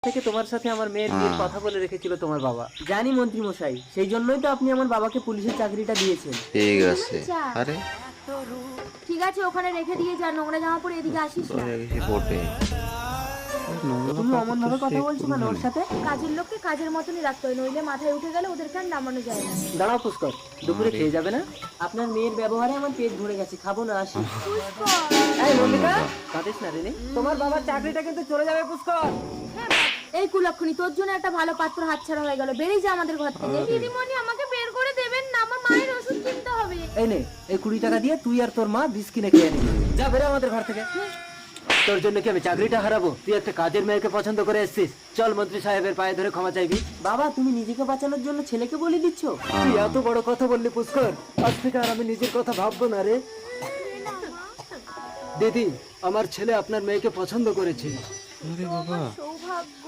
থেকে তোমার সাথে আমার মেয়ের বিয়ের কথা বলে রেখেছিল তোমার বাবা। জানি মন্ত্রী মশাই, সেই জন্যই তো আপনি আমার বাবাকে পুলিশের চাকরিটা দিয়েছেন। ঠিক আছে। আরে ঠিক আছে, ওখানে রেখে দিয়ে যা, নোংরা জামা পরে এদিকে আসিস না। হয়ে গেছি বটে। তুমি অমন ভাবে কথা বলছো কেন ওর সাথে? কাজের লোককে কাজের মতনই রাখতে হয়, নইলে মাথায় উঠে গেলে ওদেরকে আর নামানো যায় না। দাঁড়াও পুষ্কর, দুপুরে খেয়ে যাবে না? আপনার মেয়ের ব্যবহারে আমার পেট ভরে গেছে, খাবো না, আসি। এই মল্লিকা, কাঁদিস না রে, তোমার বাবার চাকরিটা কিন্তু চলে যাবে পুষ্কর। এই কুলক্ষণী, তোর জন্য একটা ভালো পাত্র হাতছাড়া হয়ে গেল, বেরিয়ে যা আমাদের ঘর থেকে। দিদিমণি, আমাকে বের করে দেবেন না, আমার মায়ের ওষুধ কিনতে হবে। এই নে, এই 20 টাকা দিয়ে তুই আর তোর মা বিষ কিনে খেয়ে নিবি। যা বেরো আমাদের ঘর থেকে। তোর জন্য কি আমি চাকরিটা হারাবো? তুই একটা কাজের মেয়েকে পছন্দ করে এসেছিস, চল মন্ত্রী সাহেবের পায়ে ধরে ক্ষমা চাইবি। বাবা, তুমি নিজেকে বাঁচানোর জন্য ছেলেকে বলে দিচ্ছ? তুই এত বড় কথা বললি পুষ্কর, আজ থেকে আর আমি নিজের কথা ভাববো না রে। দিদি, আমার ছেলে আপনার মেয়েকে পছন্দ করেছে। আরে বাবা সৌভাগ্য।